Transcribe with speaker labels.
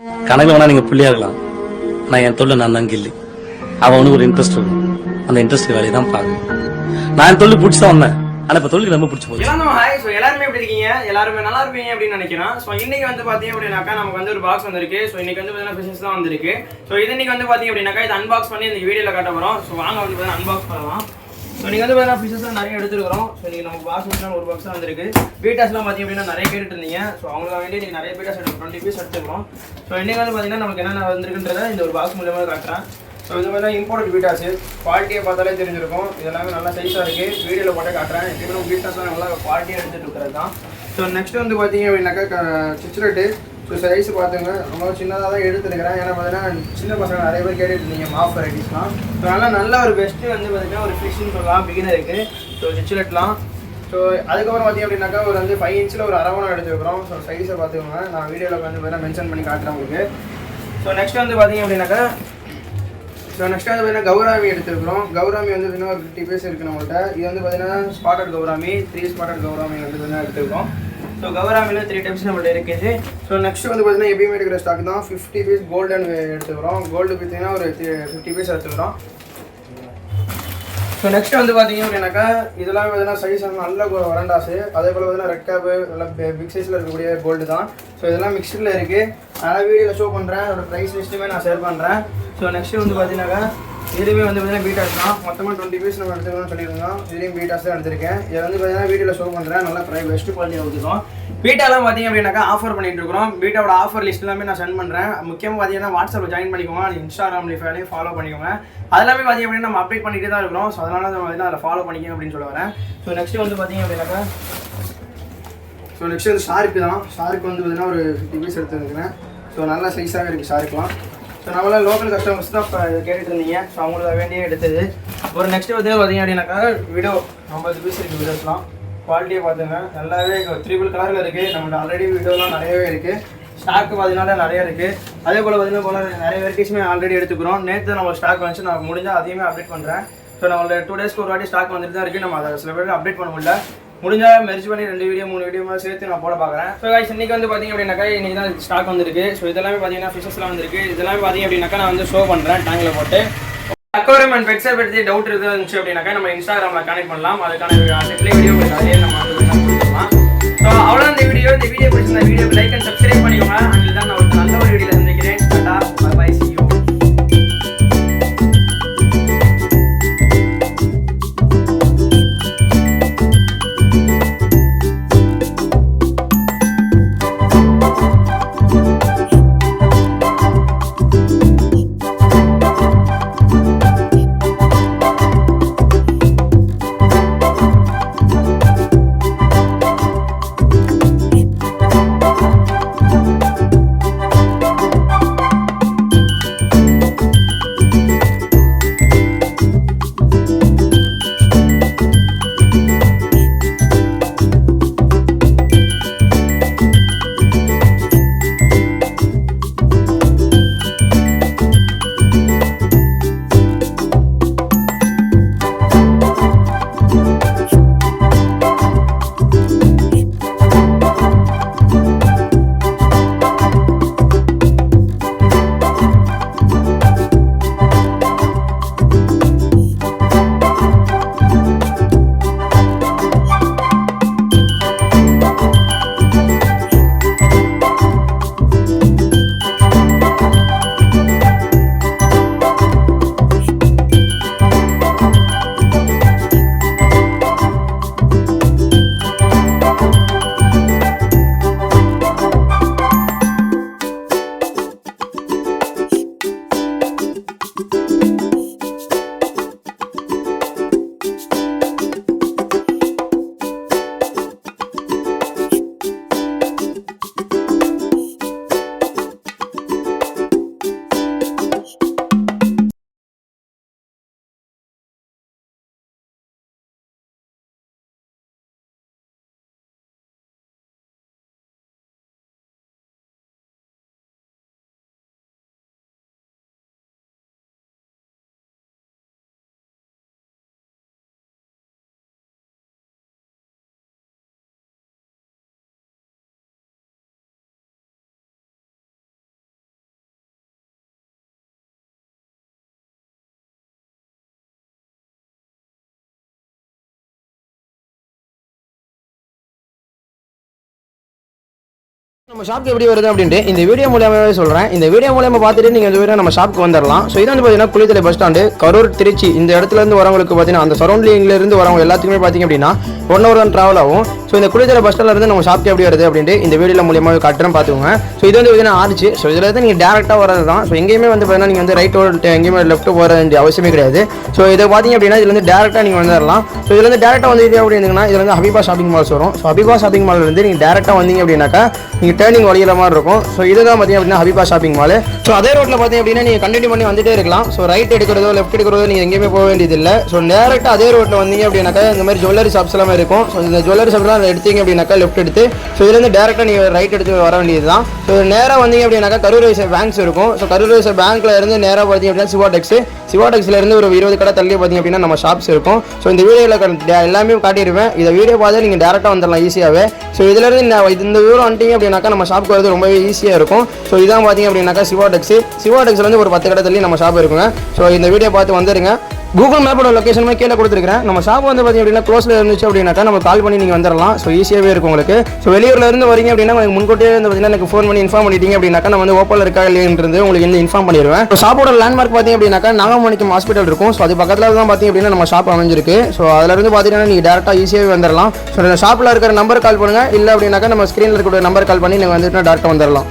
Speaker 1: கணக்கு வேணா நீங்க புள்ளியா இருக்கலாம். நான் என் தொழில் நான் தான் கில்லி. அவனுக்கு ஒரு இன்ட்ரெஸ்ட் இருக்கும். அந்த இன்ட்ரெஸ்ட் வேலையை தான் பார்க்கணும். நான் என் தொழில் பிடிச்சி தான் வந்தேன். ஆனா இப்ப தொழில் ரொம்ப பிடிச்சி போச்சு.
Speaker 2: எல்லாருமே எப்படி இருக்கீங்க? எல்லாருமே நல்லா இருப்பீங்க அப்படின்னு நினைக்கிறேன். ஸோ இன்னைக்கு வந்து பாத்தீங்க அப்படின்னாக்கா நமக்கு வந்து ஒரு பாக்ஸ் வந்திருக்கு. ஸோ இன்னைக்கு வந்து பார்த்தீங்கன்னா ஃபிஷஸ் தான் வந்திருக்கு. ஸோ இது இன்னைக்கு வந்து பாத்தீங்க அப்படின்னாக்கா இது அன்பாக்ஸ் பண்ணி இந்த வீடியோல காட்ட வரோம். ஸோ வாங்க வந்து பார்த்தீங்கன்னா அன்பாக்ஸ் பண்ணலாம். ஸோ நீங்கள் வந்து பார்த்தீங்கன்னா ஃபிஷஸ் நிறைய எடுத்துருக்கிறோம். ஸோ நீங்கள் நம்ம பாக்ஸ் வந்து ஒரு பாக்ஸ் தான் வந்திருக்கு. பீட்டாஸ்லாம் பார்த்தீங்க அப்படின்னா நிறைய கேட்டுட்டு இருந்தீங்க. ஸோ அவங்களுக்கு வேண்டி நீங்கள் நிறைய பீட்டாஸ் 20 பீஸ் எடுத்துக்கிறோம். ஸோ இன்னைக்கு வந்து பார்த்தீங்கன்னா நமக்கு என்னென்ன வந்திருக்குன்றத இந்த ஒரு பாக்ஸ் மூலமாக காட்டுறேன். ஸோ இது மாதிரி இம்போர்ட் பீட்டாஸு குவாலிட்டியை பார்த்தாலே தெரிஞ்சிருக்கும். இதெல்லாமே நல்லா சைஸாக இருக்குது. வீடியோவில் போட்டு காட்டுறேன். எப்படியும் பீட்டாஸ்லாம் நல்லா குவாலிட்டியாக எடுத்துகிட்டு இருக்கிறது தான். ஸோ நெக்ஸ்ட் வந்து பார்த்தீங்க அப்படின்னாக்கா சிச்சுலெட்டு. ஸோ சைஸ் பார்த்துங்க ரொம்ப சின்னதாக தான் எடுத்துருக்கிறேன். ஏன்னா பார்த்தீங்கன்னா சின்ன பசங்க நிறைய பேர் கேட்டுட்டு இருந்தீங்க மாஃப் வெரைட்டிஸ்லாம். ஸோ அதனால் நல்ல ஒரு பெஸ்ட்டு வந்து பார்த்தீங்கன்னா ஒரு ஃபிஷ்ஷிங் சொல்லலாம் பிகினருக்கு. ஸோ சிச்சுலெட்லாம். ஸோ அதுக்கப்புறம் பார்த்தீங்க அப்படின்னாக்கா ஒரு வந்து 5 இன்ச்சில் ஒரு அரவணம் எடுத்துருக்கிறோம். ஸோ சைஸை பார்த்துக்கோங்க. நான் வீடியோவில் வந்து பார்த்தீங்கன்னா மென்ஷன் பண்ணி காட்டுறேன் உங்களுக்கு. ஸோ நெக்ஸ்ட் வந்து பார்த்தீங்க அப்படின்னாக்கா நெக்ஸ்ட் வந்து பார்த்தீங்கன்னா கௌராமி எடுத்துருக்கிறோம். கௌராமி வந்து பார்த்தீங்கன்னா ஒரு 50 பீஸ் இருக்குது நம்மள்கிட்ட. இது வந்து பார்த்தீங்கன்னா ஸ்பாட்டட் கௌராமி 3 ஸ்பாட்டட் கௌராமி வந்து பார்த்தீங்கன்னா எடுத்துருக்கோம். ஸோ கௌராமியில் 3 டைப்ஸ் நம்மள்ட்ட இருக்குது. ஸோ நெக்ஸ்ட் வந்து பார்த்தீங்கன்னா எப்பயுமே எடுக்கிற ஸ்டாக் தான் 50 பீஸ் கோல்டன் எடுத்துக்கிறோம். கோல்டு பார்த்தீங்கன்னா ஒரு 50 பீஸ் எடுத்துக்கிறோம். ஸோ நெக்ஸ்ட் வந்து பார்த்தீங்க அப்படின்னாக்கா இதெல்லாம் பார்த்தீங்கன்னா சைஸ் நல்ல வரண்டாஸு. அதே போல் பார்த்தீங்கன்னா ரெட் கேப்பு நல்லா பிக் சைஸில் இருக்கக்கூடிய கோல்டு தான். ஸோ இதெல்லாம் மிக்சடில் இருக்குது. அதனால் வீடியோவில் ஷோ பண்ணுறேன். அதோட ப்ரைஸ் லிஸ்ட்டுமே நான் ஷேர் பண்ணுறேன். ஸோ நெக்ஸ்ட் வந்து பார்த்தீங்கன்னாக்கா இதுலேயுமே வந்து பார்த்தீங்கன்னா பீட்டாஸ் தான். மொத்தமாக 20 பீஸ் நம்ம எடுத்துக்கணும்னு சொல்லியிருந்தோம். இதுலேயும் பீட்டாஸ் தான் எடுத்திருக்கேன். இதை வந்து பார்த்தீங்கன்னா வீடியோவில் ஷோ பண்ணுறேன். நல்லா பெஸ்ட் குவாலிட்டியாக கொடுத்துருக்கோம். பீட்டாலாம் பார்த்தீங்க அப்படின்னாக்கா ஆஃபர் பண்ணிட்டு இருக்கிறோம். பீட்டாவோட ஆஃபர் லிஸ்ட் எல்லாமே நான் சென்ட் பண்ணுறேன். முக்கியமாக பார்த்தீங்கன்னா வாட்ஸ்அப்பில் ஜாயின் பண்ணிக்கோங்க. இன்ஸ்டாகிராம் ஃபேலையும் ஃபாலோ பண்ணிக்கோங்க. அதெல்லாமே பார்த்தீங்க அப்படின்னா நம்ம அப்டேட் பண்ணிட்டு தான் இருக்கிறோம். ஸோ அதனால வந்து அதில் ஃபாலோ பண்ணிக்கோங்க அப்படின்னு சொல்ல வரேன். ஸோ நெக்ஸ்ட் வந்து பார்த்தீங்க அப்படின்னாக்கா நெக்ஸ்ட் வந்து ஷார்க்கு தான். ஷார்க்கு வந்து பார்த்தீங்கன்னா ஒரு 50 பீஸ் எடுத்துருக்கிறேன். ஸோ நல்ல சைஸாகவே இருக்குது ஷார்க்குலாம். ஸோ நம்மளாம் லோக்கல் கஸ்டமர்ஸ் தான் இப்போ கேட்டுட்டு இருந்தீங்க. ஸோ அவங்களுக்கு வேண்டியே எடுத்தது. ஒரு நெக்ஸ்ட் வந்து பார்த்தீங்க அப்படின்னாக்கா விடோ 50 பீஸ் இருக்குது. விடோஸ்லாம் குவாலிட்டியை பார்த்துங்க நல்லாவே 3 கலரில் இருக்குது. நம்மள்ட்ட ஆல்ரெடி விடோலாம் நிறையவே இருக்குது. ஸ்டாக்கு பார்த்தீங்கன்னா நிறைய இருக்குது. அதே போல் பார்த்தீங்கன்னா நிறைய வெரைட்டிஸுமே ஆல்ரெடி எடுத்துக்கிறோம். நேற்று நம்ம ஸ்டாக் வந்துச்சு. நான் முடிஞ்சால் அதையுமே அப்டேட் பண்ணுறேன். ஸோ நம்மளோட 2 டேஸ்க்கு ஒரு வாட்டி ஸ்டாக் வந்துட்டு தான் இருக்குது. நம்ம அதை சில பேர் அப்டேட் பண்ண முடியல. முடிஞ்சால் மெர்ஜ் பண்ணி 2 வீடியோ 3 வீடியோ சேர்த்து நான் போட பார்க்குறேன். ஸோ கைஸ் இன்றைக்கி வந்து பார்த்தீங்க அப்படின்னாக்கா இன்றைக்கி தான் ஸ்டாக் வந்திருக்கு. ஸோ இதெல்லாமே பார்த்தீங்கன்னா ஃபிஷஸ்லாம் வந்திருக்கு. இதெல்லாமே பார்த்தீங்க அப்படின்னாக்கா நான் வந்து ஷோ பண்ணுறேன் டேங்கில் போட்டு. aquarium and pets பற்றி டவுட் இருந்துச்சு அப்படின்னாக்கா நம்ம இன்ஸ்டாகிராமில் கனெக்ட் பண்ணலாம். அதுக்கான ரிப்ளை வீடியோ அதே நம்ம கொடுத்துக்கலாம். ஸோ அவ்வளோ இந்த வீடியோ பிடிச்சிருந்த வீடியோக்கு லைக் அண்ட் சப்ஸ்கிரைப் பண்ணிக்கோங்க. அதில் தான் நான் ஒரு நல்ல ஒரு வீடியோவில் சந்திக்கிறேன். Bye see you. நம்ம ஷாப்க்கு எப்படி வருது அப்படின்ட்டு இந்த வீடியோ மூலியமாவே சொல்றேன். இந்த வீடியோ மூலியமா பார்த்துட்டு நீங்க இந்த வீடியோ நம்ம ஷாப்க்கு வந்துடலாம். ஸோ இது வந்து பார்த்தீங்கன்னா குளித்தலை பஸ் ஸ்டாண்டு, கரூர், திருச்சி இந்த இடத்துல இருந்து வரவங்களுக்கு பார்த்தீங்கன்னா அந்த சரௌண்டிங்ல இருந்து வரவங்க எல்லாத்துக்குமே பார்த்தீங்க அப்படின்னா 1 hour தான் டிராவல் ஆகும். ஸோ இந்த குளித்தலை பஸ் ஸ்டாண்ட்ல இருந்து நம்ம ஷாப்க்கு எப்படி வருது அப்படின்ட்டு இந்த வீடியோ மூலியமாவே காட்டுறேன் பார்த்துக்கோங்க. ஸோ இது வந்து பார்த்தீங்கன்னா ஆர்ச்சி. ஸோ இதில் இருந்து நீங்கள் டேரெக்டாக வரது தான். ஸோ எங்கேயுமே வந்து பார்த்தீங்கன்னா நீங்கள் வந்து ரைட் ஓட்டு எங்கேயுமே லெஃப்ட் போக வேண்டிய அவசியமே கிடையாது. ஸோ இதை பார்த்தீங்க அப்படின்னா இதுல இருந்து டேரெக்டாக நீங்கள் வந்துடலாம். ஸோ இதுல இருந்து டேரெக்டாக வந்து அப்படி இருந்தீங்கன்னா இதுல வந்து ஹபீபா ஷாப்பிங் மால்ஸ் வரும். ஸோ ஹபீபா ஷாப்பிங் மால் இருந்து நீங்கள் டேரெக்டாக வந்தீங்க அப்படின்னாக்கா நீங்கள் டேர்னிங் வழியில மாதிரி இருக்கும். ஸோ இதுதான் பார்த்தீங்க அப்படின்னா ஹபீபா ஷாப்பிங் மால். ஸோ அதே ரோட்டில் பார்த்தீங்க அப்படின்னா நீங்கள் கண்டினியூ பண்ணி வந்துட்டே இருக்கலாம். ஸோ ரைட் எடுக்கிறதோ லெஃப்ட் எடுக்கிறதோ நீங்கள் எங்கேயுமே போக வேண்டியதில்லை. ஸோ டேரெக்டாக அதே ரோட்டில் வந்தீங்க அப்படின்னாக்கா இந்த மாதிரி ஜுவல்லரி ஷாப்ஸ் எல்லாமே இருக்கும். ஸோ இந்த ஜுவல்லரி ஷாப்லாம் எடுத்தீங்க அப்படின்னாக்கா லெஃப்ட் எடுத்து ஸோ இதுலேருந்து டேரெக்டாக நீங்கள் ரைட் எடுத்து வர வேண்டியது தான். ஸோ நேராக வந்தீங்க அப்படின்னாக்கா கரூர் பேங்க்ஸ் இருக்கும். ஸோ கரூர் பேங்க்ல இருந்து நேராக பார்த்தீங்க அப்படின்னா சிவா டெக்ஸ்ல இருந்து ஒரு 20 கடை தள்ளி பார்த்தீங்க அப்படின்னா நம்ம ஷாப்ஸ் இருக்கும். ஸோ இந்த வீடியோவில் எல்லாமே காட்டிடுவேன். இந்த வீடியோ பார்த்து நீங்கள் டேரெக்டாக வந்துடலாம் ஈஸியாகவே. ஸோ இதுலேருந்து இந்த விவரம் வந்துட்டீங்க அப்படின்னாக்கா நம்ம ஷாப்க்கு வரது ரொம்பவே ஈஸியாக இருக்கும். ஸோ இதான் பார்த்தீங்க அப்படின்னாக்கா சிவா டெக்ஸ்லேருந்து ஒரு 10 கடை தள்ளி நம்ம ஷாப் இருக்குங்க. ஸோ இந்த வீடியோ பார்த்து வந்துடுங்க. கூகுள் மேப்போட லொக்கேஷனுமே கீழே கொடுத்துருக்கேன். நம்ம ஷாப் வந்து பார்த்தீங்க அப்படின்னா க்ளோஸில் இருந்துச்சு அப்படின்னாக்கா நம்ம கால் பண்ணி நீங்கள் வந்துடலாம். ஸோ ஈஸியாகவே இருக்கும் உங்களுக்கு. ஸோ வெளியூரில் இருந்து வரீங்க அப்படின்னா உங்களுக்கு முன்கூட்டியே வந்து பார்த்தீங்கன்னா எனக்கு ஃபோன் பண்ணி இன்ஃபார்ம் பண்ணிட்டீங்க அப்படின்னாக்கா நம்ம வந்து ஓப்பனில் இருக்கா இல்லைன்றது உங்களுக்கு வந்து இன்ஃபார்ம் பண்ணிடுவேன். ஸோ ஷாப்போட லேண்ட்மார்க் பார்த்தீங்க அப்படின்னாக்கா நாகமணிக்கம் ஹாஸ்பிட்டல் இருக்கும். ஸோ அது பக்கத்தில் தான் பார்த்தீங்க அப்படின்னா நம்ம ஷாப் அமைஞ்சிருக்கு. ஸோ அதிலிருந்து பார்த்தீங்கன்னா நீங்கள் டேரெக்டாக ஈஸியாகவே வந்துடலாம். ஸோ ஷாப்பில் இருக்கிற நம்பர் கால் பண்ணுங்கள். இல்லை அப்படின்னாக்கா நம்ம ஸ்க்ரீனில் இருக்கிற நம்பர் கால் பண்ணி நீங்கள் வந்துட்டு டேரெக்டாக வந்துடலாம்.